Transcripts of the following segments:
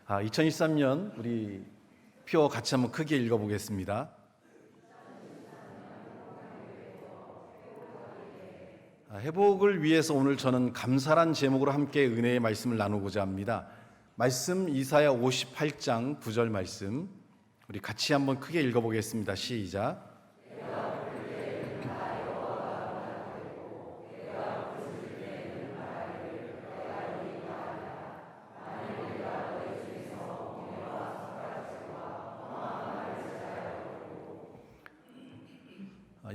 2023년 우리 표 같이 한번 크게 읽어보겠습니다. 회복을 위해서 오늘 저는 감사란 제목으로 함께 은혜의 말씀을 나누고자 합니다. 말씀 이사야 58장 9절 말씀 우리 같이 한번 크게 읽어보겠습니다. 시작.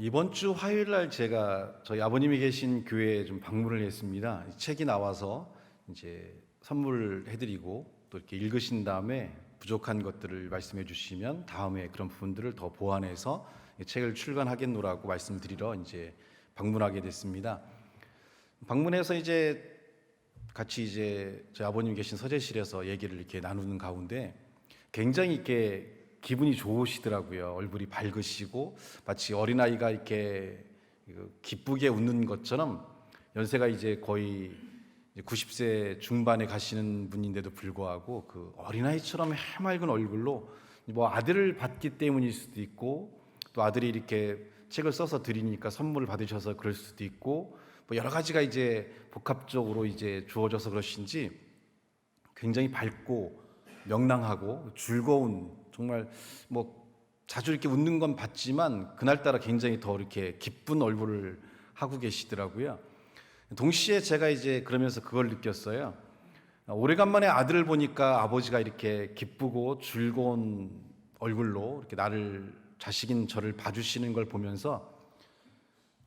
이번 주 화요일 날 제가 저희 아버님이 계신 교회에 좀 방문을 했습니다. 책이 나와서 이제 선물해드리고 또 이렇게 읽으신 다음에 부족한 것들을 말씀해 주시면 다음에 그런 부분들을 더 보완해서 책을 출간하겠노라고 말씀드리러 이제 방문하게 됐습니다. 방문해서 이제 같이 이제 저희 아버님 계신 서재실에서 얘기를 이렇게 나누는 가운데 굉장히 이렇게 기분이 좋으시더라고요. 얼굴이 밝으시고 마치 어린아이가 이렇게 기쁘게 웃는 것처럼 연세가 이제 거의 90세 중반에 가시는 분인데도 불구하고 그 어린아이처럼 해맑은 얼굴로 뭐 아들을 받기 때문일 수도 있고 또 아들이 이렇게 책을 써서 드리니까 선물을 받으셔서 그럴 수도 있고 뭐 여러 가지가 이제 복합적으로 이제 주어져서 그러신지 굉장히 밝고 명랑하고 즐거운 정말 뭐 자주 이렇게 웃는 건 봤지만 그날따라 굉장히 더 이렇게 기쁜 얼굴을 하고 계시더라고요. 동시에 제가 이제 그러면서 그걸 느꼈어요. 오래간만에 아들을 보니까 아버지가 이렇게 기쁘고 즐거운 얼굴로 이렇게 나를 자식인 저를 봐주시는 걸 보면서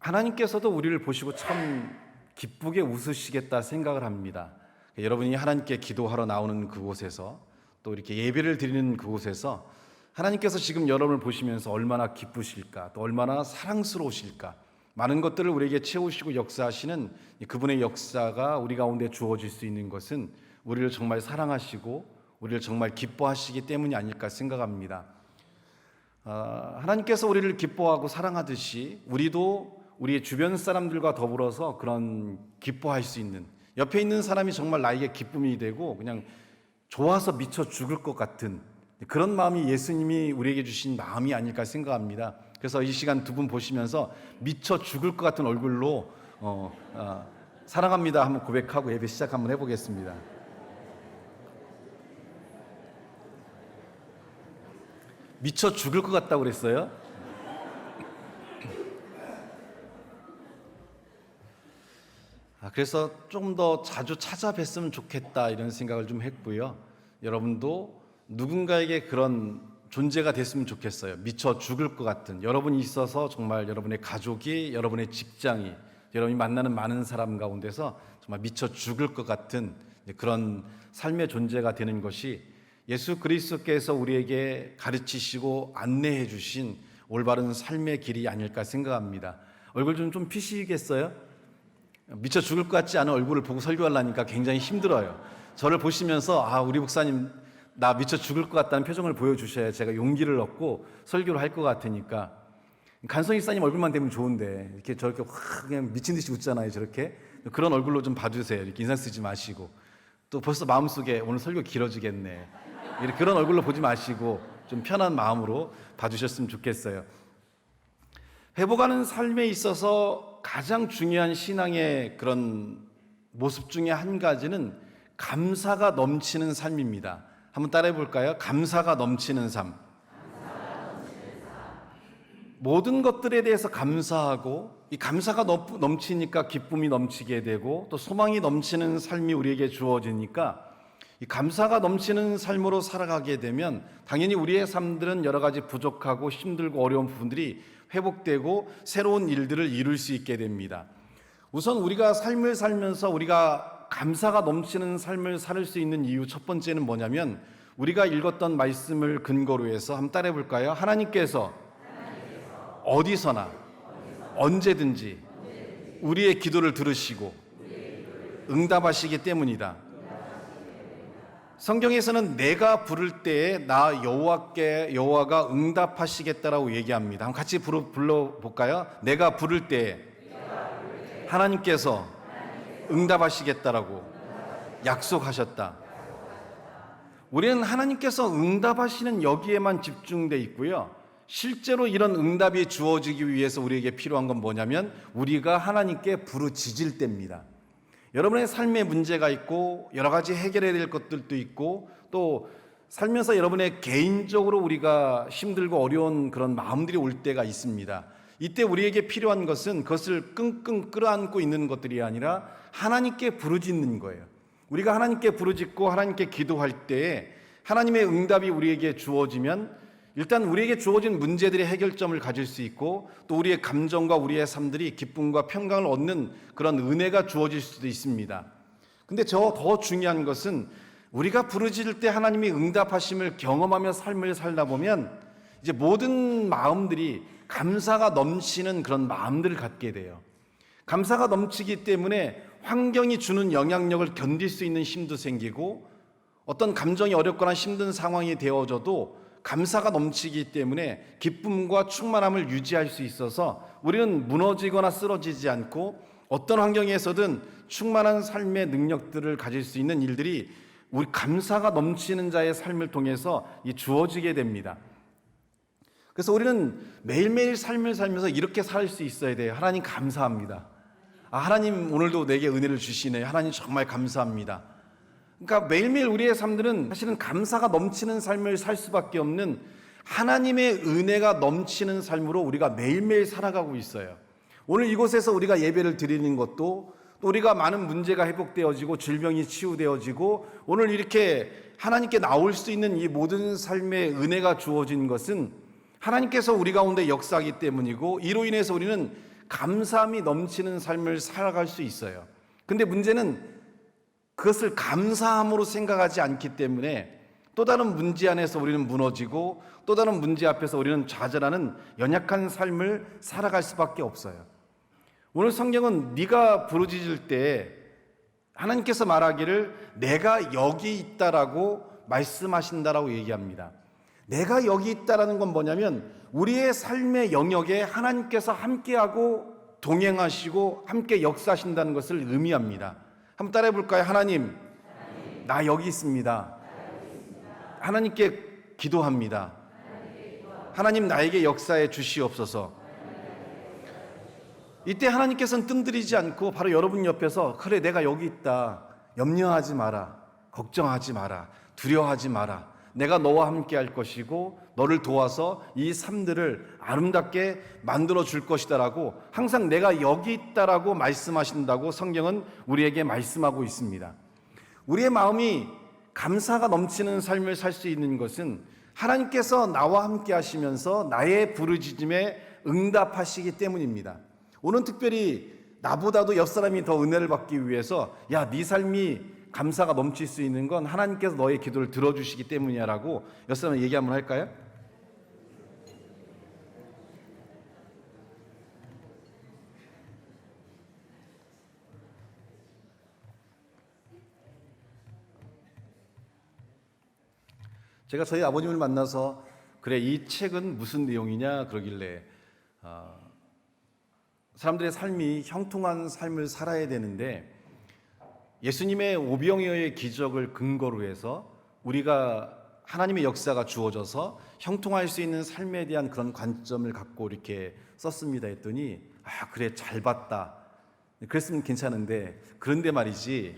하나님께서도 우리를 보시고 참 기쁘게 웃으시겠다 생각을 합니다. 여러분이 하나님께 기도하러 나오는 그곳에서 또 이렇게 예배를 드리는 그곳에서 하나님께서 지금 여러분을 보시면서 얼마나 기쁘실까, 또 얼마나 사랑스러우실까, 많은 것들을 우리에게 채우시고 역사하시는 그분의 역사가 우리 가운데 주어질 수 있는 것은 우리를 정말 사랑하시고 우리를 정말 기뻐하시기 때문이 아닐까 생각합니다. 하나님께서 우리를 기뻐하고 사랑하듯이 우리도 우리의 주변 사람들과 더불어서 그런 기뻐할 수 있는, 옆에 있는 사람이 정말 나에게 기쁨이 되고 그냥 좋아서 미쳐 죽을 것 같은 그런 마음이 예수님이 우리에게 주신 마음이 아닐까 생각합니다. 그래서 이 시간 두 분 보시면서 미쳐 죽을 것 같은 얼굴로 사랑합니다 한번 고백하고 예배 시작 한번 해보겠습니다. 미쳐 죽을 것 같다고 그랬어요? 그래서 좀 더 자주 찾아뵀으면 좋겠다 이런 생각을 좀 했고요. 여러분도 누군가에게 그런 존재가 됐으면 좋겠어요. 미쳐 죽을 것 같은 여러분이 있어서 정말 여러분의 가족이, 여러분의 직장이, 여러분이 만나는 많은 사람 가운데서 정말 미쳐 죽을 것 같은 그런 삶의 존재가 되는 것이 예수 그리스도께서 우리에게 가르치시고 안내해 주신 올바른 삶의 길이 아닐까 생각합니다. 얼굴 좀 피시겠어요? 미쳐 죽을 것 같지 않은 얼굴을 보고 설교하려니까 굉장히 힘들어요. 저를 보시면서 우리 목사님 나 미쳐 죽을 것 같다는 표정을 보여주셔야 제가 용기를 얻고 설교를 할 것 같으니까. 간성 이사님 얼굴만 되면 좋은데 이렇게 저렇게 확 그냥 미친 듯이 웃잖아요. 저렇게 그런 얼굴로 좀 봐주세요. 이렇게 인상 쓰지 마시고 또 벌써 마음속에 오늘 설교 길어지겠네 이렇게 그런 얼굴로 보지 마시고 좀 편한 마음으로 봐주셨으면 좋겠어요. 회복하는 삶에 있어서 가장 중요한 신앙의 그런 모습 중에 한 가지는 감사가 넘치는 삶입니다. 한번 따라해 볼까요? 감사가 넘치는 삶. 모든 것들에 대해서 감사하고 이 감사가 넘치니까 기쁨이 넘치게 되고 또 소망이 넘치는 삶이 우리에게 주어지니까 이 감사가 넘치는 삶으로 살아가게 되면 당연히 우리의 삶들은 여러 가지 부족하고 힘들고 어려운 부분들이 회복되고 새로운 일들을 이룰 수 있게 됩니다. 우선 우리가 삶을 살면서 우리가 감사가 넘치는 삶을 살 수 있는 이유 첫 번째는 뭐냐면 우리가 읽었던 말씀을 근거로 해서 한번 따라해 볼까요? 하나님께서 어디서나 언제든지 우리의 기도를 들으시고 응답하시기 때문이다. 성경에서는 내가 부를 때에 나 여호와가 응답하시겠다라고 얘기합니다. 한번 같이 불러볼까요? 내가 부를 때에 하나님께서 응답하시겠다라고 약속하셨다. 우리는 하나님께서 응답하시는 여기에만 집중돼 있고요. 실제로 이런 응답이 주어지기 위해서 우리에게 필요한 건 뭐냐면 우리가 하나님께 부르짖을 때입니다. 여러분의 삶에 문제가 있고 여러 가지 해결해야 될 것들도 있고 또 살면서 여러분의 개인적으로 우리가 힘들고 어려운 그런 마음들이 올 때가 있습니다. 이때 우리에게 필요한 것은 그것을 끙끙 끌어안고 있는 것들이 아니라 하나님께 부르짖는 거예요. 우리가 하나님께 부르짖고 하나님께 기도할 때에 하나님의 응답이 우리에게 주어지면 일단 우리에게 주어진 문제들의 해결점을 가질 수 있고 또 우리의 감정과 우리의 삶들이 기쁨과 평강을 얻는 그런 은혜가 주어질 수도 있습니다. 근데 더 중요한 것은 우리가 부르짖을 때 하나님이 응답하심을 경험하며 삶을 살다 보면 이제 모든 마음들이 감사가 넘치는 그런 마음들을 갖게 돼요. 감사가 넘치기 때문에 환경이 주는 영향력을 견딜 수 있는 힘도 생기고 어떤 감정이 어렵거나 힘든 상황이 되어져도 감사가 넘치기 때문에 기쁨과 충만함을 유지할 수 있어서 우리는 무너지거나 쓰러지지 않고 어떤 환경에서든 충만한 삶의 능력들을 가질 수 있는 일들이 우리 감사가 넘치는 자의 삶을 통해서 주어지게 됩니다. 그래서 우리는 매일매일 삶을 살면서 이렇게 살 수 있어야 돼요. 하나님 감사합니다. 하나님 오늘도 내게 은혜를 주시네요. 하나님 정말 감사합니다. 그러니까 매일매일 우리의 삶들은 사실은 감사가 넘치는 삶을 살 수밖에 없는 하나님의 은혜가 넘치는 삶으로 우리가 매일매일 살아가고 있어요. 오늘 이곳에서 우리가 예배를 드리는 것도 또 우리가 많은 문제가 회복되어지고 질병이 치유되어지고 오늘 이렇게 하나님께 나올 수 있는 이 모든 삶의 은혜가 주어진 것은 하나님께서 우리 가운데 역사하기 때문이고 이로 인해서 우리는 감사함이 넘치는 삶을 살아갈 수 있어요. 근데 문제는 그것을 감사함으로 생각하지 않기 때문에 또 다른 문제 안에서 우리는 무너지고 또 다른 문제 앞에서 우리는 좌절하는 연약한 삶을 살아갈 수밖에 없어요. 오늘 성경은 네가 부르짖을 때 하나님께서 말하기를 내가 여기 있다라고 말씀하신다라고 얘기합니다. 내가 여기 있다라는 건 뭐냐면 우리의 삶의 영역에 하나님께서 함께하고 동행하시고 함께 역사하신다는 것을 의미합니다. 한번 따라해 볼까요? 하나님, 나 여기 있습니다. 하나님께 기도합니다. 하나님 나에게 역사해 주시옵소서. 이때 하나님께서는 뜸들이지 않고 바로 여러분 옆에서 그래 내가 여기 있다. 염려하지 마라. 걱정하지 마라. 두려워하지 마라. 내가 너와 함께 할 것이고 너를 도와서 이 삶들을 아름답게 만들어 줄 것이다라고 항상 내가 여기 있다라고 말씀하신다고 성경은 우리에게 말씀하고 있습니다. 우리의 마음이 감사가 넘치는 삶을 살 수 있는 것은 하나님께서 나와 함께 하시면서 나의 부르짖음에 응답하시기 때문입니다. 오늘 특별히 나보다도 옆 사람이 더 은혜를 받기 위해서 야, 네 삶이 감사가 넘칠 수 있는 건 하나님께서 너의 기도를 들어주시기 때문이야 라고 옆 사람 얘기 한번 할까요? 제가 저희 아버님을 만나서 그래 이 책은 무슨 내용이냐 그러길래 사람들의 삶이 형통한 삶을 살아야 되는데 예수님의 오병이어의 기적을 근거로 해서 우리가 하나님의 역사가 주어져서 형통할 수 있는 삶에 대한 그런 관점을 갖고 이렇게 썼습니다 했더니 그래 잘 봤다 그랬으면 괜찮은데 그런데 말이지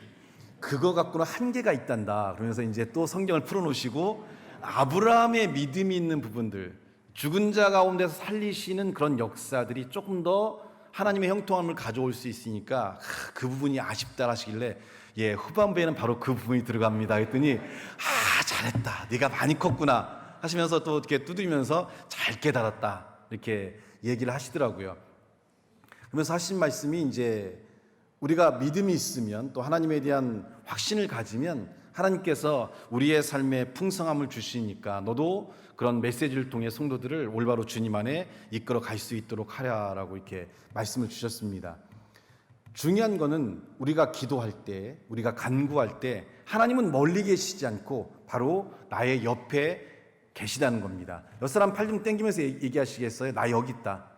그거 갖고는 한계가 있단다 그러면서 이제 또 성경을 풀어놓으시고 아브라함의 믿음이 있는 부분들 죽은 자 가운데서 살리시는 그런 역사들이 조금 더 하나님의 형통함을 가져올 수 있으니까 그 부분이 아쉽다 하시길래 후반부에는 바로 그 부분이 들어갑니다 했더니 잘했다 네가 많이 컸구나 하시면서 또 이렇게 두드리면서 잘 깨달았다 이렇게 얘기를 하시더라고요. 그러면서 하신 말씀이 이제 우리가 믿음이 있으면 또 하나님에 대한 확신을 가지면 하나님께서 우리의 삶에 풍성함을 주시니까 너도 그런 메시지를 통해 성도들을 올바로 주님 안에 이끌어 갈 수 있도록 하라라고 이렇게 말씀을 주셨습니다. 중요한 거는 우리가 기도할 때, 우리가 간구할 때 하나님은 멀리 계시지 않고 바로 나의 옆에 계시다는 겁니다. 옆 사람 팔 좀 당기면서 얘기하시겠어요? 나 여기 있다.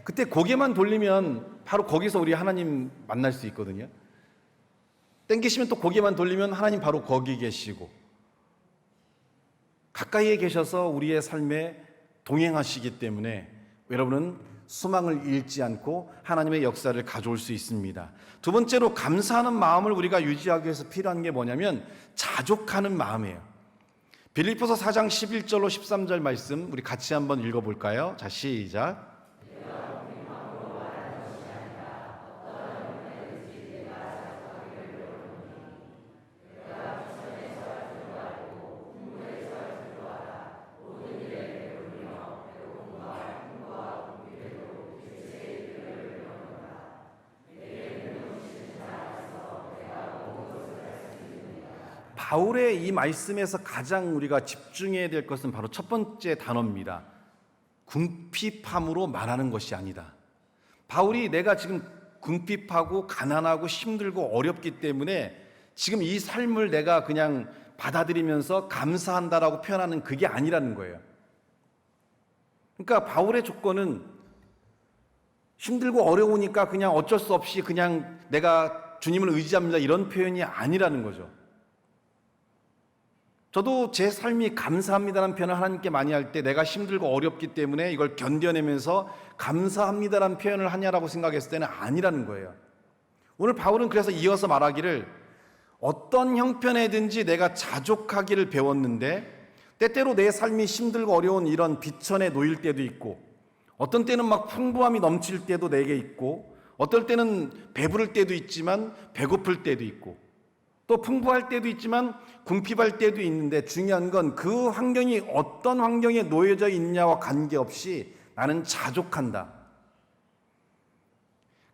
그때 고개만 돌리면 바로 거기서 우리 하나님 만날 수 있거든요. 땡기시면 또 고개만 돌리면 하나님 바로 거기 계시고 가까이에 계셔서 우리의 삶에 동행하시기 때문에 여러분은 소망을 잃지 않고 하나님의 역사를 가져올 수 있습니다. 두 번째로 감사하는 마음을 우리가 유지하기 위해서 필요한 게 뭐냐면 자족하는 마음이에요. 빌립보서 4장 11절로 13절 말씀 우리 같이 한번 읽어볼까요? 자, 시작. 바울의 이 말씀에서 가장 우리가 집중해야 될 것은 바로 첫 번째 단어입니다. 궁핍함으로 말하는 것이 아니다. 바울이 내가 지금 궁핍하고 가난하고 힘들고 어렵기 때문에 지금 이 삶을 내가 그냥 받아들이면서 감사한다라고 표현하는 그게 아니라는 거예요. 그러니까 바울의 조건은 힘들고 어려우니까 그냥 어쩔 수 없이 그냥 내가 주님을 의지합니다 이런 표현이 아니라는 거죠. 저도 제 삶이 감사합니다라는 표현을 하나님께 많이 할 때 내가 힘들고 어렵기 때문에 이걸 견뎌내면서 감사합니다라는 표현을 하냐라고 생각했을 때는 아니라는 거예요. 오늘 바울은 그래서 이어서 말하기를 어떤 형편에든지 내가 자족하기를 배웠는데 때때로 내 삶이 힘들고 어려운 이런 비천에 놓일 때도 있고 어떤 때는 막 풍부함이 넘칠 때도 내게 있고 어떨 때는 배부를 때도 있지만 배고플 때도 있고 또 풍부할 때도 있지만 궁핍할 때도 있는데 중요한 건 그 환경이 어떤 환경에 놓여져 있냐와 관계없이 나는 자족한다.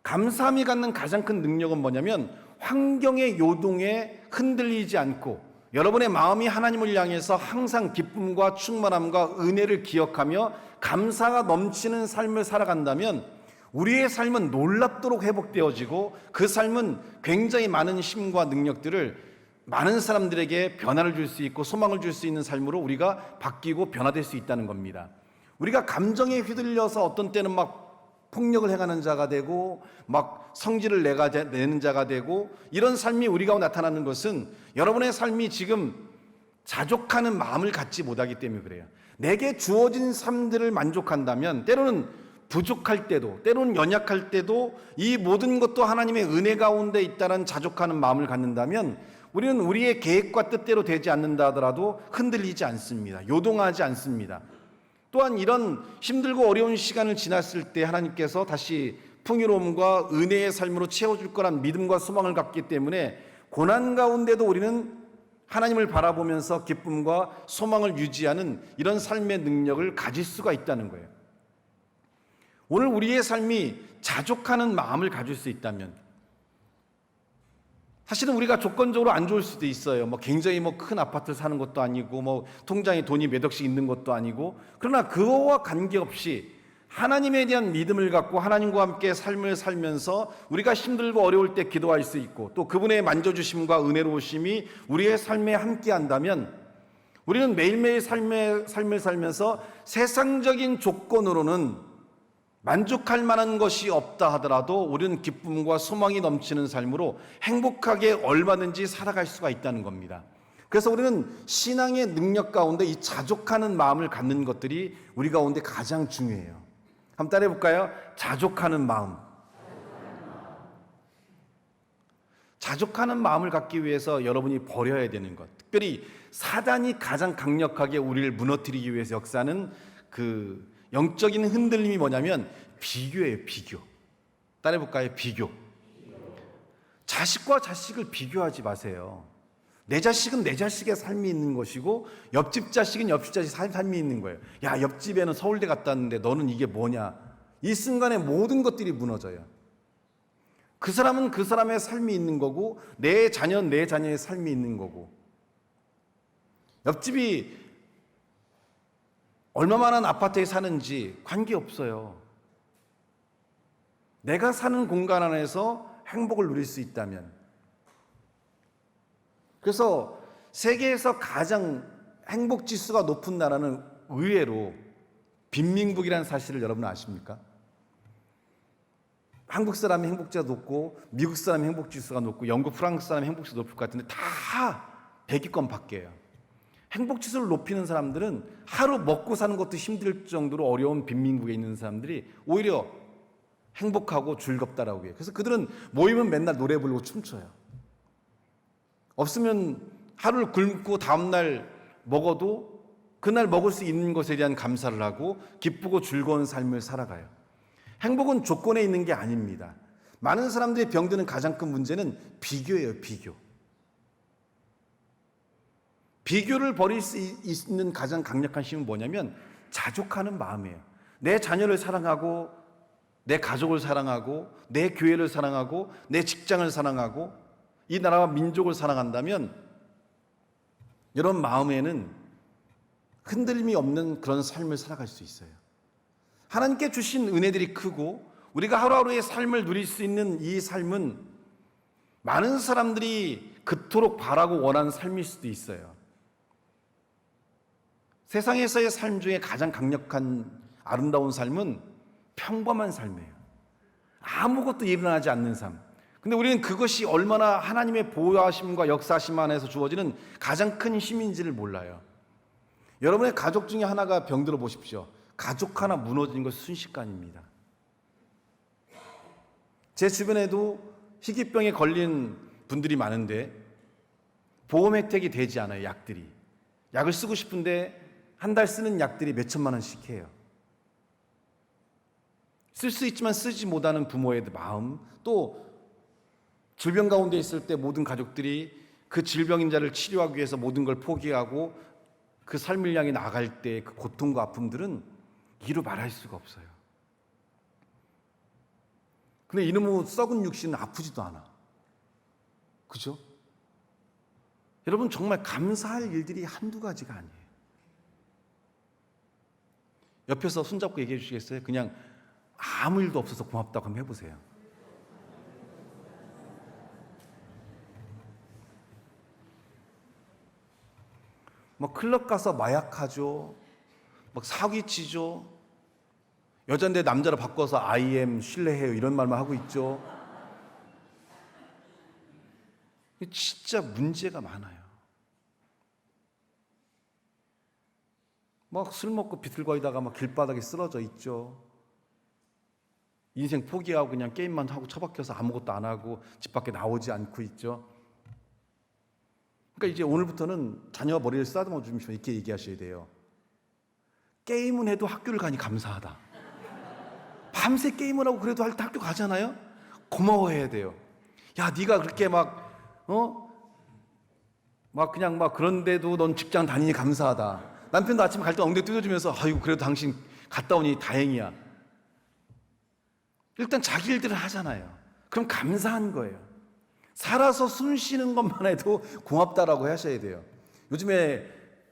감사함이 갖는 가장 큰 능력은 뭐냐면 환경의 요동에 흔들리지 않고 여러분의 마음이 하나님을 향해서 항상 기쁨과 충만함과 은혜를 기억하며 감사가 넘치는 삶을 살아간다면 우리의 삶은 놀랍도록 회복되어지고 그 삶은 굉장히 많은 힘과 능력들을 많은 사람들에게 변화를 줄 수 있고 소망을 줄 수 있는 삶으로 우리가 바뀌고 변화될 수 있다는 겁니다. 우리가 감정에 휘둘려서 어떤 때는 막 폭력을 행하는 자가 되고 막 성질을 내는 자가 되고 이런 삶이 우리 가운데 나타나는 것은 여러분의 삶이 지금 자족하는 마음을 갖지 못하기 때문에 그래요. 내게 주어진 삶들을 만족한다면 때로는 부족할 때도 때로는 연약할 때도 이 모든 것도 하나님의 은혜 가운데 있다는 자족하는 마음을 갖는다면 우리는 우리의 계획과 뜻대로 되지 않는다 하더라도 흔들리지 않습니다. 요동하지 않습니다. 또한 이런 힘들고 어려운 시간을 지났을 때 하나님께서 다시 풍요로움과 은혜의 삶으로 채워줄 거란 믿음과 소망을 갖기 때문에 고난 가운데도 우리는 하나님을 바라보면서 기쁨과 소망을 유지하는 이런 삶의 능력을 가질 수가 있다는 거예요. 오늘 우리의 삶이 자족하는 마음을 가질 수 있다면 사실은 우리가 조건적으로 안 좋을 수도 있어요. 굉장히 큰 아파트 사는 것도 아니고 통장에 돈이 몇 억씩 있는 것도 아니고 그러나 그거와 관계없이 하나님에 대한 믿음을 갖고 하나님과 함께 삶을 살면서 우리가 힘들고 어려울 때 기도할 수 있고 또 그분의 만져주심과 은혜로우심이 우리의 삶에 함께 한다면 우리는 매일매일 삶을 살면서 세상적인 조건으로는 만족할 만한 것이 없다 하더라도 우리는 기쁨과 소망이 넘치는 삶으로 행복하게 얼마든지 살아갈 수가 있다는 겁니다. 그래서 우리는 신앙의 능력 가운데 이 자족하는 마음을 갖는 것들이 우리 가운데 가장 중요해요. 한번 따라해 볼까요? 자족하는 마음. 자족하는 마음을 갖기 위해서 여러분이 버려야 되는 것, 특별히 사단이 가장 강력하게 우리를 무너뜨리기 위해서 역사하는 그 영적인 흔들림이 뭐냐면 비교예요. 비교. 따라해볼까요? 비교. 자식과 자식을 비교하지 마세요. 내 자식은 내 자식의 삶이 있는 것이고 옆집 자식은 옆집 자식의 삶이 있는 거예요. 야, 옆집에는 서울대 갔다 왔는데 너는 이게 뭐냐. 이 순간에 모든 것들이 무너져요. 그 사람은 그 사람의 삶이 있는 거고 내 자녀는 내 자녀의 삶이 있는 거고 옆집이 얼마만한 아파트에 사는지 관계없어요. 내가 사는 공간 안에서 행복을 누릴 수 있다면. 그래서 세계에서 가장 행복 지수가 높은 나라는 의외로 빈민국이라는 사실을 여러분 아십니까? 한국 사람의 행복지수가 높고 미국 사람의 행복지수가 높고 영국, 프랑스 사람의 행복지수가 높을 것 같은데 다 100위권 밖이에요. 행복지수를 높이는 사람들은 하루 먹고 사는 것도 힘들 정도로 어려운 빈민국에 있는 사람들이 오히려 행복하고 즐겁다라고 해요. 그래서 그들은 모이면 맨날 노래 부르고 춤춰요. 없으면 하루를 굶고 다음날 먹어도 그날 먹을 수 있는 것에 대한 감사를 하고 기쁘고 즐거운 삶을 살아가요. 행복은 조건에 있는 게 아닙니다. 많은 사람들이 병드는 가장 큰 문제는 비교예요. 비교를 버릴 수 있는 가장 강력한 힘은 뭐냐면 자족하는 마음이에요. 내 자녀를 사랑하고 내 가족을 사랑하고 내 교회를 사랑하고 내 직장을 사랑하고 이 나라와 민족을 사랑한다면 이런 마음에는 흔들림이 없는 그런 삶을 살아갈 수 있어요. 하나님께 주신 은혜들이 크고 우리가 하루하루의 삶을 누릴 수 있는 이 삶은 많은 사람들이 그토록 바라고 원하는 삶일 수도 있어요. 세상에서의 삶 중에 가장 강력한 아름다운 삶은 평범한 삶이에요. 아무것도 일어나지 않는 삶. 근데 우리는 그것이 얼마나 하나님의 보호하심과 역사하심 안에서 주어지는 가장 큰 힘인지를 몰라요. 여러분의 가족 중에 하나가 병들어 보십시오. 가족 하나 무너지는 것은 순식간입니다. 제 주변에도 희귀병에 걸린 분들이 많은데 보험 혜택이 되지 않아요. 약들이. 약을 쓰고 싶은데 한 달 쓰는 약들이 몇 천만 원씩 해요. 쓸 수 있지만 쓰지 못하는 부모의 마음, 또 질병 가운데 있을 때 모든 가족들이 그 질병인자를 치료하기 위해서 모든 걸 포기하고 그 삶을 향해 나갈 때 그 고통과 아픔들은 이루 말할 수가 없어요. 근데 이놈의 썩은 육신은 아프지도 않아. 그죠? 여러분 정말 감사할 일들이 한두 가지가 아니에요. 옆에서 손잡고 얘기해 주시겠어요? 그냥 아무 일도 없어서 고맙다고 한번 해보세요. 막 클럽 가서 마약하죠. 막 사기치죠. 여잔데 남자로 바꿔서 I am 신뢰해요 이런 말만 하고 있죠. 진짜 문제가 많아요. 막 술 먹고 비틀거리다가 막 길바닥에 쓰러져 있죠. 인생 포기하고 그냥 게임만 하고 처박혀서 아무것도 안 하고 집 밖에 나오지 않고 있죠. 그러니까 이제 오늘부터는 자녀가 머리를 쓰다듬어 주시면 이렇게 얘기하셔야 돼요. 게임은 해도 학교를 가니 감사하다. 밤새 게임을 하고 그래도 학교 가잖아요. 고마워해야 돼요. 야, 네가 그렇게 막 그냥 막 그런데도 넌 직장 다니니 감사하다. 남편도 아침에 갈 때 엉덩이 뜯어주면서 아이고 그래도 당신 갔다 오니 다행이야. 일단 자기 일들을 하잖아요. 그럼 감사한 거예요. 살아서 숨 쉬는 것만 해도 고맙다라고 하셔야 돼요. 요즘에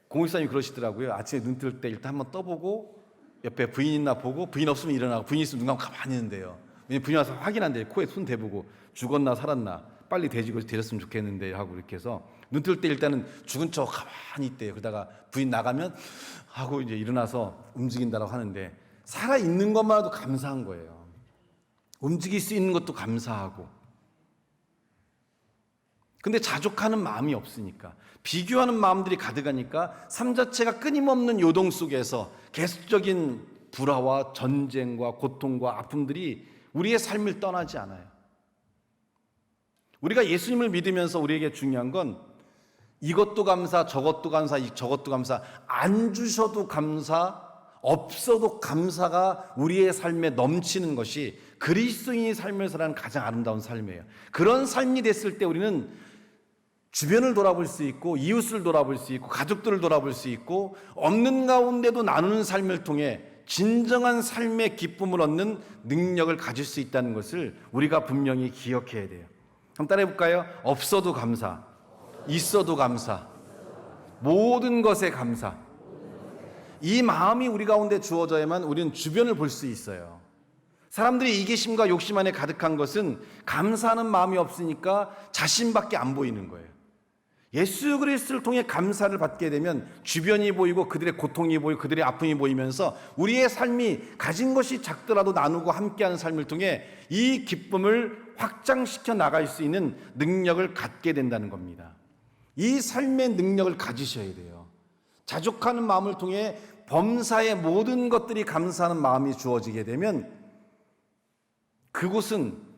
공익사님이 그러시더라고요. 아침에 눈 뜰 때 일단 한번 떠보고 옆에 부인 있나 보고 부인 없으면 일어나고 부인 있으면 눈 감고 가만히 있는데요. 왜냐면 부인 와서 확인한대요. 코에 손 대보고 죽었나 살았나 빨리 데렸으면 좋겠는데 하고 이렇게 해서 눈 뜰 때 일단은 죽은 척 가만히 있대요. 그러다가 부인 나가면 하고 이제 일어나서 움직인다라고 하는데 살아있는 것만으로도 감사한 거예요. 움직일 수 있는 것도 감사하고. 근데 자족하는 마음이 없으니까 비교하는 마음들이 가득하니까 삶 자체가 끊임없는 요동 속에서 계속적인 불화와 전쟁과 고통과 아픔들이 우리의 삶을 떠나지 않아요. 우리가 예수님을 믿으면서 우리에게 중요한 건 이것도 감사, 저것도 감사, 저것도 감사, 안 주셔도 감사, 없어도 감사가 우리의 삶에 넘치는 것이 그리스도인의 삶을 살아가는 가장 아름다운 삶이에요. 그런 삶이 됐을 때 우리는 주변을 돌아볼 수 있고 이웃을 돌아볼 수 있고 가족들을 돌아볼 수 있고 없는 가운데도 나누는 삶을 통해 진정한 삶의 기쁨을 얻는 능력을 가질 수 있다는 것을 우리가 분명히 기억해야 돼요. 한번 따라해 볼까요? 없어도 감사, 있어도 감사, 모든 것에 감사. 이 마음이 우리 가운데 주어져야만 우리는 주변을 볼 수 있어요. 사람들이 이기심과 욕심 안에 가득한 것은 감사하는 마음이 없으니까 자신밖에 안 보이는 거예요. 예수 그리스도를 통해 감사를 받게 되면 주변이 보이고 그들의 고통이 보이고 그들의 아픔이 보이면서 우리의 삶이 가진 것이 작더라도 나누고 함께하는 삶을 통해 이 기쁨을 확장시켜 나갈 수 있는 능력을 갖게 된다는 겁니다. 이 삶의 능력을 가지셔야 돼요. 자족하는 마음을 통해 범사의 모든 것들이 감사하는 마음이 주어지게 되면 그곳은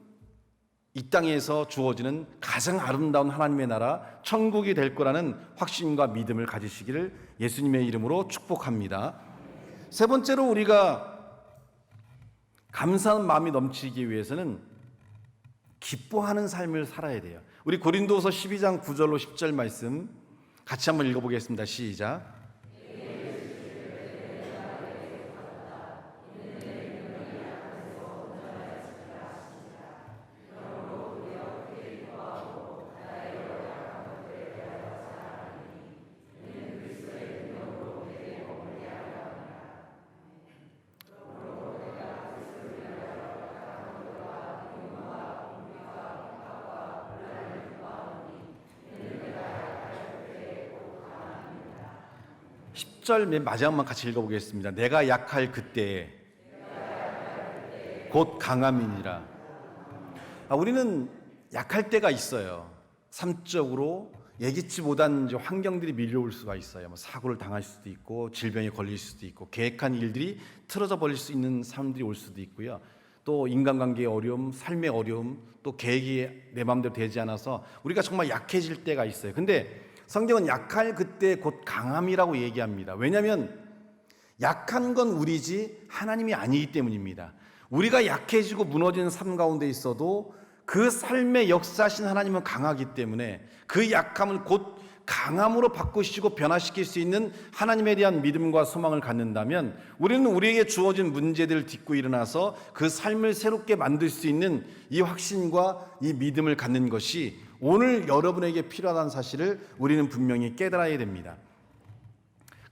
이 땅에서 주어지는 가장 아름다운 하나님의 나라 천국이 될 거라는 확신과 믿음을 가지시기를 예수님의 이름으로 축복합니다. 세 번째로 우리가 감사하는 마음이 넘치기 위해서는 기뻐하는 삶을 살아야 돼요. 우리 고린도서 12장 9절로 10절 말씀 같이 한번 읽어보겠습니다. 시작. 10절 맨 마지막만 같이 읽어보겠습니다. 내가 약할 그때에 곧 강함이니라. 우리는 약할 때가 있어요. 삶적으로 예기치 못한 환경들이 밀려올 수가 있어요. 사고를 당할 수도 있고 질병에 걸릴 수도 있고 계획한 일들이 틀어져 버릴 수 있는 사람들이 올 수도 있고요. 또 인간관계의 어려움, 삶의 어려움, 또 계획이 내 마음대로 되지 않아서 우리가 정말 약해질 때가 있어요. 근데 성경은 약할 그때 곧 강함이라고 얘기합니다. 왜냐하면 약한 건 우리지 하나님이 아니기 때문입니다. 우리가 약해지고 무너지는 삶 가운데 있어도 그 삶의 역사하신 하나님은 강하기 때문에 그 약함을 곧 강함으로 바꾸시고 변화시킬 수 있는 하나님에 대한 믿음과 소망을 갖는다면 우리는 우리에게 주어진 문제들을 딛고 일어나서 그 삶을 새롭게 만들 수 있는 이 확신과 이 믿음을 갖는 것이 오늘 여러분에게 필요하다는 사실을 우리는 분명히 깨달아야 됩니다.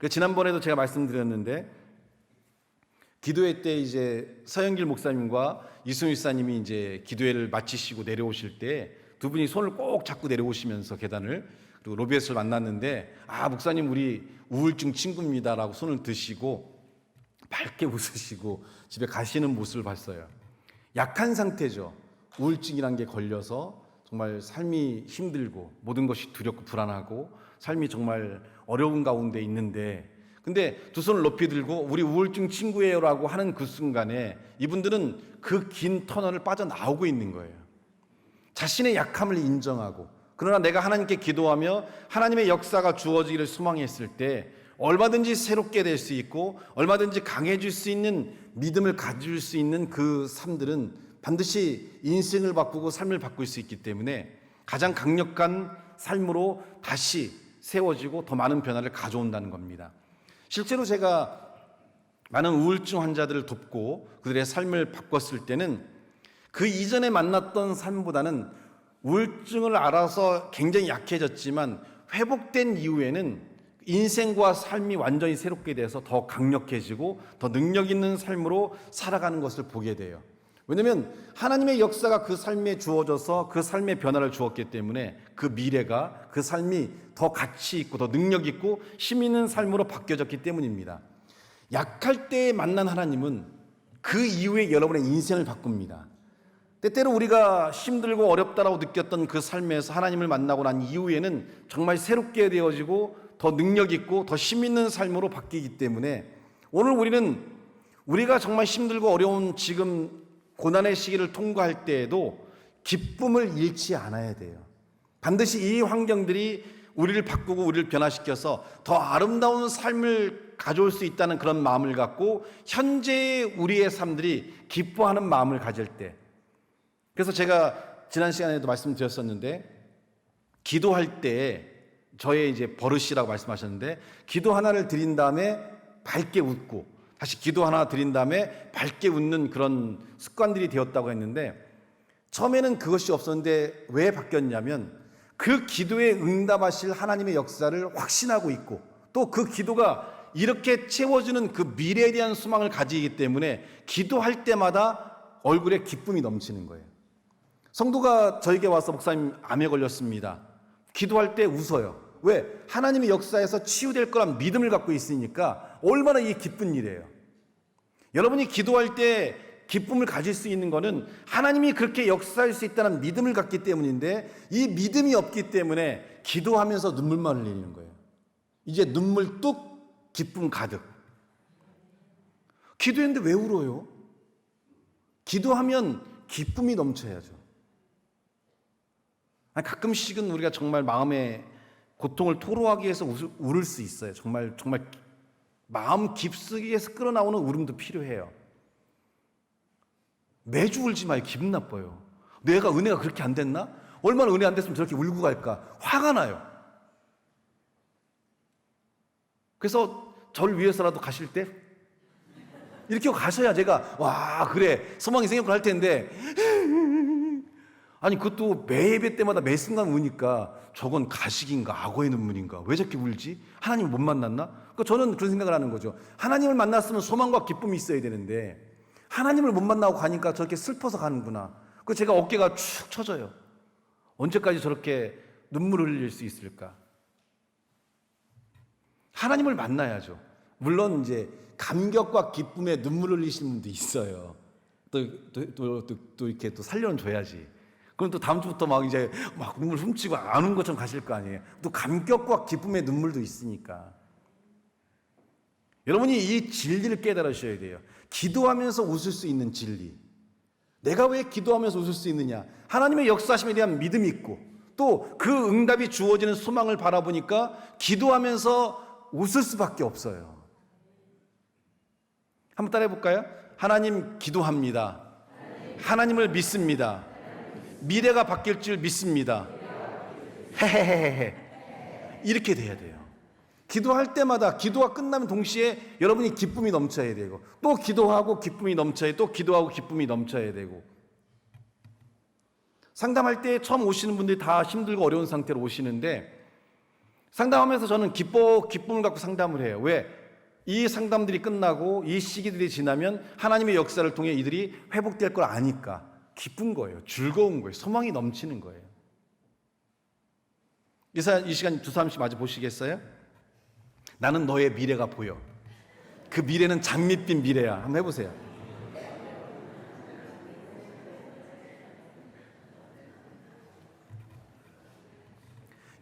지난번에도 제가 말씀드렸는데 기도회 때 이제 서영길 목사님과 이승우 집사님이 이제 기도회를 마치시고 내려오실 때 두 분이 손을 꼭 잡고 내려오시면서 계단을 그리고 로비에서 만났는데 목사님 우리 우울증 친구입니다라고 손을 드시고 밝게 웃으시고 집에 가시는 모습을 봤어요. 약한 상태죠. 우울증이란 게 걸려서 정말 삶이 힘들고 모든 것이 두렵고 불안하고 삶이 정말 어려운 가운데 있는데 근데 두 손을 높이 들고 우리 우울증 친구예요라고 하는 그 순간에 이분들은 그 긴 터널을 빠져나오고 있는 거예요. 자신의 약함을 인정하고 그러나 내가 하나님께 기도하며 하나님의 역사가 주어지기를 소망했을 때 얼마든지 새롭게 될 수 있고 얼마든지 강해질 수 있는 믿음을 가질 수 있는 그 삶들은 반드시 인생을 바꾸고 삶을 바꿀 수 있기 때문에 가장 강력한 삶으로 다시 세워지고 더 많은 변화를 가져온다는 겁니다. 실제로 제가 많은 우울증 환자들을 돕고 그들의 삶을 바꿨을 때는 그 이전에 만났던 삶보다는 우울증을 알아서 굉장히 약해졌지만 회복된 이후에는 인생과 삶이 완전히 새롭게 돼서 더 강력해지고 더 능력 있는 삶으로 살아가는 것을 보게 돼요. 왜냐하면 하나님의 역사가 그 삶에 주어져서 그 삶의 변화를 주었기 때문에 그 미래가 그 삶이 더 가치 있고 더 능력 있고 힘 있는 삶으로 바뀌어졌기 때문입니다. 약할 때 만난 하나님은 그 이후에 여러분의 인생을 바꿉니다. 때때로 우리가 힘들고 어렵다라고 느꼈던 그 삶에서 하나님을 만나고 난 이후에는 정말 새롭게 되어지고 더 능력 있고 더 힘 있는 삶으로 바뀌기 때문에 오늘 우리는 우리가 정말 힘들고 어려운 지금 고난의 시기를 통과할 때에도 기쁨을 잃지 않아야 돼요. 반드시 이 환경들이 우리를 바꾸고 우리를 변화시켜서 더 아름다운 삶을 가져올 수 있다는 그런 마음을 갖고 현재의 우리의 삶들이 기뻐하는 마음을 가질 때 그래서 제가 지난 시간에도 말씀드렸었는데 기도할 때 저의 이제 버릇이라고 말씀하셨는데 기도 하나를 드린 다음에 밝게 웃고 다시 기도 하나 드린 다음에 밝게 웃는 그런 습관들이 되었다고 했는데 처음에는 그것이 없었는데 왜 바뀌었냐면 그 기도에 응답하실 하나님의 역사를 확신하고 있고 또 그 기도가 이렇게 채워주는 그 미래에 대한 소망을 가지기 때문에 기도할 때마다 얼굴에 기쁨이 넘치는 거예요. 성도가 저에게 와서 목사님 암에 걸렸습니다. 기도할 때 웃어요. 왜? 하나님의 역사에서 치유될 거란 믿음을 갖고 있으니까 얼마나 이게 기쁜 일이에요. 여러분이 기도할 때 기쁨을 가질 수 있는 것은 하나님이 그렇게 역사할 수 있다는 믿음을 갖기 때문인데, 이 믿음이 없기 때문에 기도하면서 눈물만 흘리는 거예요. 이제 눈물 뚝, 기쁨 가득. 기도했는데 왜 울어요? 기도하면 기쁨이 넘쳐야죠. 가끔씩은 우리가 정말 마음에 고통을 토로하기 위해서 울을 수 있어요. 정말 마음 깊숙이에서 끌어나오는 울음도 필요해요. 매주 울지 마요. 기분 나빠요. 내가 은혜가 그렇게 안 됐나? 얼마나 은혜 안 됐으면 저렇게 울고 갈까? 화가 나요. 그래서 저를 위해서라도 가실 때 이렇게 가셔야 제가 와 그래 소망이 생겼구나 할 텐데, 아니 그것도 매 예배 때마다 매 순간 우니까 저건 가식인가 악어의 눈물인가, 왜 저렇게 울지? 하나님을 못 만났나? 그러니까 저는 그런 생각을 하는 거죠. 하나님을 만났으면 소망과 기쁨이 있어야 되는데 하나님을 못 만나고 가니까 저렇게 슬퍼서 가는구나. 그 제가 어깨가 축 처져요. 언제까지 저렇게 눈물을 흘릴 수 있을까? 하나님을 만나야죠. 물론 이제 감격과 기쁨에 눈물을 흘리시는 분도 있어요. 또 이렇게 또 살려는 줘야지. 그럼 또 다음 주부터 막 이제 막 눈물 훔치고 아는 것처럼 가실 거 아니에요. 또 감격과 기쁨의 눈물도 있으니까. 여러분이 이 진리를 깨달으셔야 돼요. 기도하면서 웃을 수 있는 진리. 내가 왜 기도하면서 웃을 수 있느냐? 하나님의 역사심에 대한 믿음이 있고 또 그 응답이 주어지는 소망을 바라보니까 기도하면서 웃을 수밖에 없어요. 한번 따라해 볼까요? 하나님 기도합니다. 하나님을 믿습니다. 미래가 바뀔 줄 믿습니다. 헤헤헤헤. 이렇게 돼야 돼요. 기도할 때마다 기도가 끝나면 동시에 여러분이 기쁨이 넘쳐야 되고, 또 기도하고 기쁨이 넘쳐야, 또 기도하고 기쁨이 넘쳐야 되고. 상담할 때 처음 오시는 분들이 다 힘들고 어려운 상태로 오시는데, 상담하면서 저는 기쁨을 갖고 상담을 해요. 왜? 이 상담들이 끝나고 이 시기들이 지나면 하나님의 역사를 통해 이들이 회복될 걸 아니까 기쁜 거예요. 즐거운 거예요. 소망이 넘치는 거예요. 이 시간 두 사람씩 마주 보시겠어요? 나는 너의 미래가 보여. 그 미래는 장밋빛 미래야. 한번 해보세요.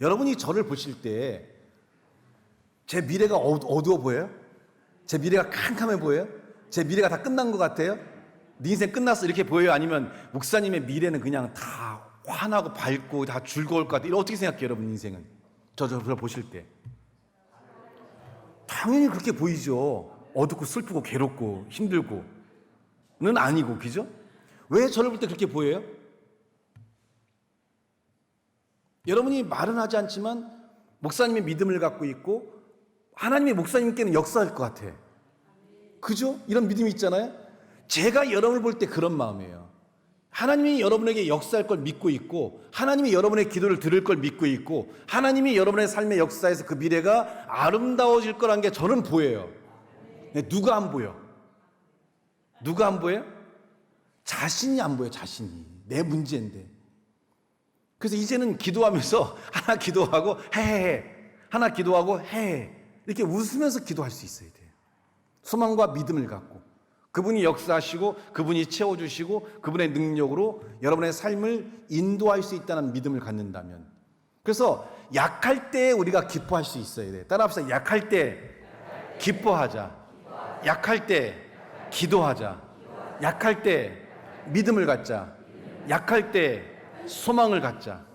여러분이 저를 보실 때 제 미래가 어두워 보여요? 제 미래가 캄캄해 보여요? 제 미래가 다 끝난 것 같아요? 네 인생 끝났어 이렇게 보여요? 아니면 목사님의 미래는 그냥 다 환하고 밝고 다 즐거울 것 같아요? 어떻게 생각해요, 여러분 인생은? 저를 보실 때 당연히 그렇게 보이죠. 어둡고 슬프고 괴롭고 힘들고는 아니고, 그죠? 왜 저를 볼 때 그렇게 보여요? 여러분이 말은 하지 않지만 목사님의 믿음을 갖고 있고 하나님의 목사님께는 역사할 것 같아. 그죠? 이런 믿음이 있잖아요. 제가 여러분을 볼 때 그런 마음이에요. 하나님이 여러분에게 역사할 걸 믿고 있고, 하나님이 여러분의 기도를 들을 걸 믿고 있고, 하나님이 여러분의 삶의 역사에서 그 미래가 아름다워질 거란 게 저는 보여요. 누가 안 보여? 누가 안 보여요? 자신이 안 보여. 자신이. 내 문제인데. 그래서 이제는 기도하면서 하나 기도하고 헤헤헤, 하나 기도하고 헤헤, 이렇게 웃으면서 기도할 수 있어야 돼요. 소망과 믿음을 갖고 그분이 역사하시고 그분이 채워주시고 그분의 능력으로 여러분의 삶을 인도할 수 있다는 믿음을 갖는다면, 그래서 약할 때 우리가 기뻐할 수 있어야 돼요. 따라합시다. 약할 때 기뻐하자. 약할 때 기도하자. 약할 때 믿음을 갖자. 약할 때 소망을 갖자.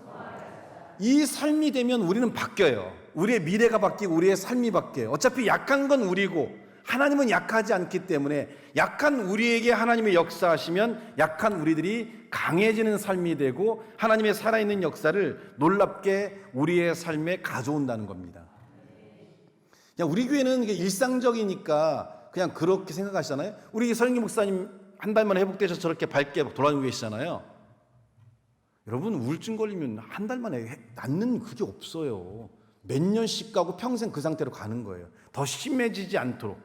이 삶이 되면 우리는 바뀌어요. 우리의 미래가 바뀌고 우리의 삶이 바뀌어요. 어차피 약한 건 우리고 하나님은 약하지 않기 때문에 약한 우리에게 하나님의 역사하시면 약한 우리들이 강해지는 삶이 되고 하나님의 살아있는 역사를 놀랍게 우리의 삶에 가져온다는 겁니다. 그냥 우리 교회는 이게 일상적이니까 그냥 그렇게 생각하시잖아요. 우리 서영기 목사님 한 달 만에 회복되셔서 저렇게 밝게 돌아다니고 계시잖아요. 여러분 우울증 걸리면 한 달 만에 낫는 그게 없어요. 몇 년씩 가고 평생 그 상태로 가는 거예요. 더 심해지지 않도록.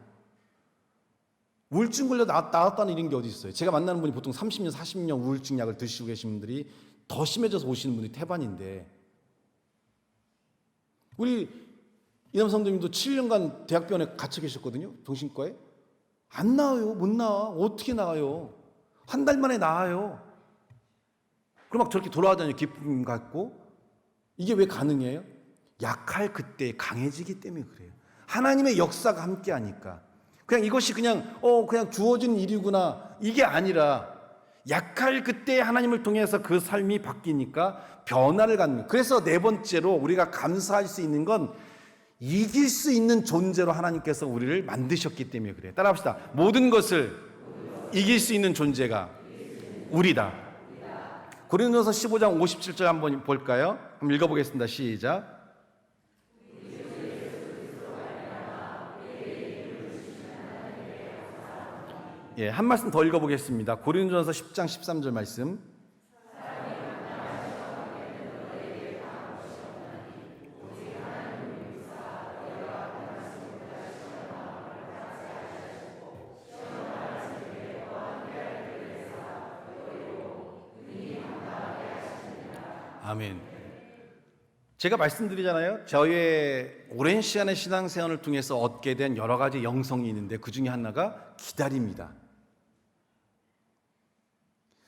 우울증 걸려 나았다는 이런 게 어디 있어요? 제가 만나는 분이 보통 30년, 40년 우울증 약을 드시고 계신 분들이 더 심해져서 오시는 분들이 태반인데, 우리 이남 성도님도 7년간 대학병원에 갇혀 계셨거든요. 정신과에. 안 나와요. 못 나와. 어떻게 나와요? 한 달 만에 나와요. 그럼 막 저렇게 돌아다녀요. 기쁨 갖고. 이게 왜 가능해요? 약할 그때 강해지기 때문에 그래요. 하나님의 역사가 함께 하니까. 그냥 이것이 그냥 주어진 일이구나. 이게 아니라 약할 그때 하나님을 통해서 그 삶이 바뀌니까 변화를 갖는 거예요. 그래서 네 번째로 우리가 감사할 수 있는 건 이길 수 있는 존재로 하나님께서 우리를 만드셨기 때문에 그래요. 따라합시다. 모든 것을 이길 수 있는 존재가 우리다. 고린도서 15장 57절 한번 볼까요? 한번 읽어보겠습니다. 시작. 예, 한 말씀 더 읽어보겠습니다. 고린도전서 10장 13절 말씀. 아멘. 제가 말씀드리잖아요. 저의 오랜 시간의 신앙생활을 통해서 얻게 된 여러 가지 영성이 있는데 그 중에 하나가 기다림입니다.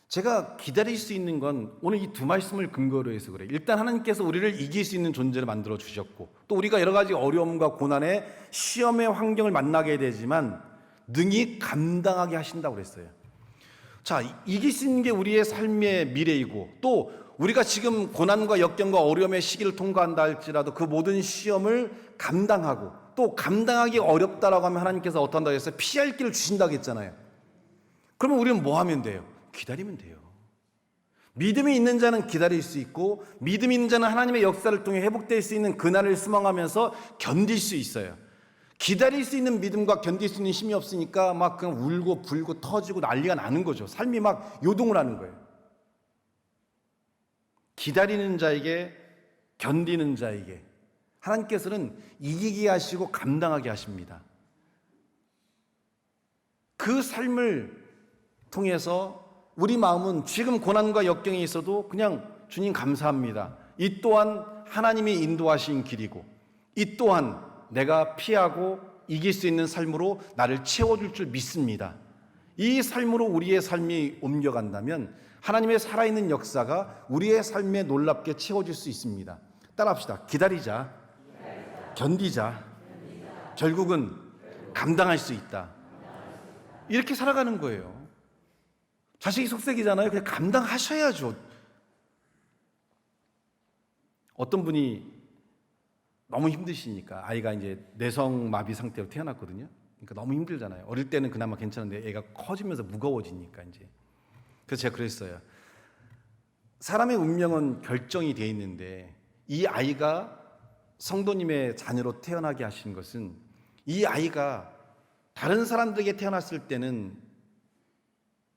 제가 기다릴 수 있는 건 오늘 이 두 말씀을 근거로 해서 그래요. 일단 하나님께서 우리를 이길 수 있는 존재를 만들어 주셨고 또 우리가 여러 가지 어려움과 고난의 시험의 환경을 만나게 되지만 능히 감당하게 하신다고 그랬어요. 자, 이길 수 있는 게 우리의 삶의 미래이고 또 우리가 지금 고난과 역경과 어려움의 시기를 통과한다 할지라도 그 모든 시험을 감당하고 또 감당하기 어렵다라고 하면 하나님께서 어떤다고 했어요? 피할 길을 주신다고 했잖아요. 그러면 우리는 뭐 하면 돼요? 기다리면 돼요. 믿음이 있는 자는 기다릴 수 있고 믿음이 있는 자는 하나님의 역사를 통해 회복될 수 있는 그날을 수망하면서 견딜 수 있어요. 기다릴 수 있는 믿음과 견딜 수 있는 힘이 없으니까 막 그냥 울고 불고 터지고 난리가 나는 거죠. 삶이 막 요동을 하는 거예요. 기다리는 자에게 견디는 자에게 하나님께서는 이기게 하시고 감당하게 하십니다. 그 삶을 통해서 우리 마음은 지금 고난과 역경이 있어도 그냥 주님 감사합니다. 이 또한 하나님이 인도하신 길이고 이 또한 내가 피하고 이길 수 있는 삶으로 나를 채워줄 줄 믿습니다. 이 삶으로 우리의 삶이 옮겨간다면 하나님의 살아있는 역사가 우리의 삶에 놀랍게 채워질 수 있습니다. 따라합시다. 기다리자. 견디자. 결국은 감당할 수 있다. 이렇게 살아가는 거예요. 자식이 속색이잖아요. 그냥 감당하셔야죠. 어떤 분이 너무 힘드시니까 아이가 이제 내성마비 상태로 태어났거든요. 그러니까 너무 힘들잖아요. 어릴 때는 그나마 괜찮은데 애가 커지면서 무거워지니까 이제. 그래서 제가 그랬어요. 사람의 운명은 결정이 돼 있는데 이 아이가 성도님의 자녀로 태어나게 하신 것은 이 아이가 다른 사람들에게 태어났을 때는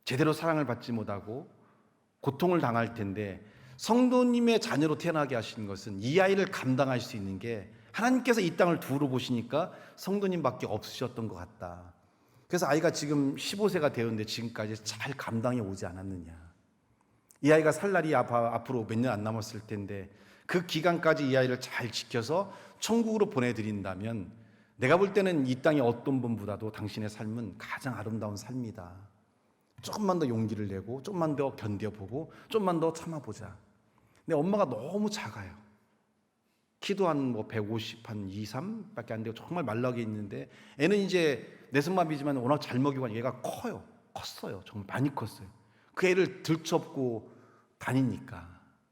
제대로 사랑을 받지 못하고 고통을 당할 텐데 성도님의 자녀로 태어나게 하신 것은 이 아이를 감당할 수 있는 게 하나님께서 이 땅을 두루 보시니까 성도님밖에 없으셨던 것 같다. 그래서 아이가 지금 15세가 되었는데 지금까지 잘 감당해 오지 않았느냐. 이 아이가 살 날이 앞으로 몇 년 안 남았을 텐데 그 기간까지 이 아이를 잘 지켜서 천국으로 보내드린다면 내가 볼 때는 이 땅의 어떤 분보다도 당신의 삶은 가장 아름다운 삶이다. 조금만 더 용기를 내고 조금만 더 견뎌보고 조금만 더 참아보자. 근데 엄마가 너무 작아요. 키도 한 150, 한 2, 3밖에 안 되고 정말 말라게 있는데 애는 이제 내성마비지만 워낙 잘 먹이고 하니까 얘가 커요. 컸어요. 정말 많이 컸어요. 그 애를 들쳐업고 다니니까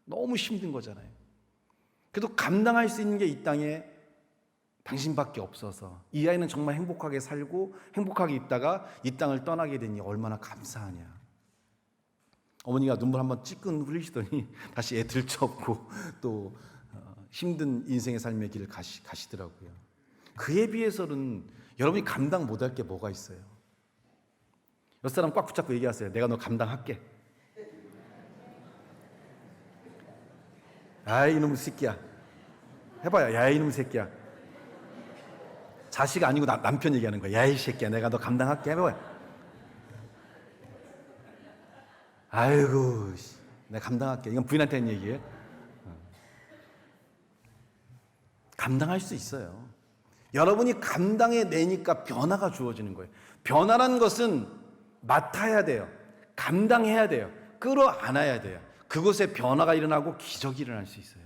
너무 힘든 거잖아요. 그래도 감당할 수 있는 게 이 땅에 당신밖에 없어서 이 아이는 정말 행복하게 살고 행복하게 있다가 이 땅을 떠나게 되니 얼마나 감사하냐. 어머니가 눈물 한번 찌끈 흘리시더니 다시 애 들쳐업고 또 힘든 인생의 삶의 길을 가시더라고요. 그에 비해서는 여러분이 감당 못할 게 뭐가 있어요? 옆 사람 꽉 붙잡고 얘기하세요. 내가 너 감당할게. 아이 이놈의 새끼야. 해봐요. 야 이놈의 새끼야. 자식 아니고 남편 얘기하는 거야. 야 이 새끼야. 내가 너 감당할게. 해봐요. 아이고 내가 감당할게. 이건 부인한테 하는 얘기예요. 감당할 수 있어요. 여러분이 감당해내니까 변화가 주어지는 거예요. 변화라는 것은 맡아야 돼요. 감당해야 돼요. 끌어안아야 돼요. 그곳에 변화가 일어나고 기적이 일어날 수 있어요.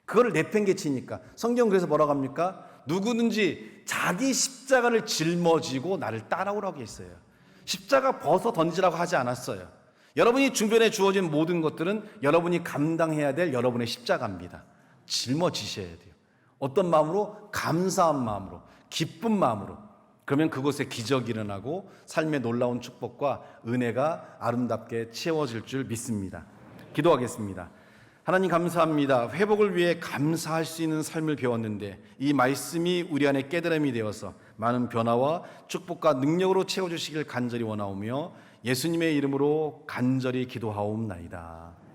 그거를 내팽개치니까 성경 그래서 뭐라고 합니까? 누구든지 자기 십자가를 짊어지고 나를 따라오라고 했어요. 십자가 벗어 던지라고 하지 않았어요. 여러분이 중변에 주어진 모든 것들은 여러분이 감당해야 될 여러분의 십자가입니다. 짊어지셔야 돼요. 어떤 마음으로? 감사한 마음으로, 기쁜 마음으로. 그러면 그곳에 기적이 일어나고 삶의 놀라운 축복과 은혜가 아름답게 채워질 줄 믿습니다. 기도하겠습니다. 하나님 감사합니다. 회복을 위해 감사할 수 있는 삶을 배웠는데 이 말씀이 우리 안에 깨달음이 되어서 많은 변화와 축복과 능력으로 채워주시길 간절히 원하오며 예수님의 이름으로 간절히 기도하옵나이다.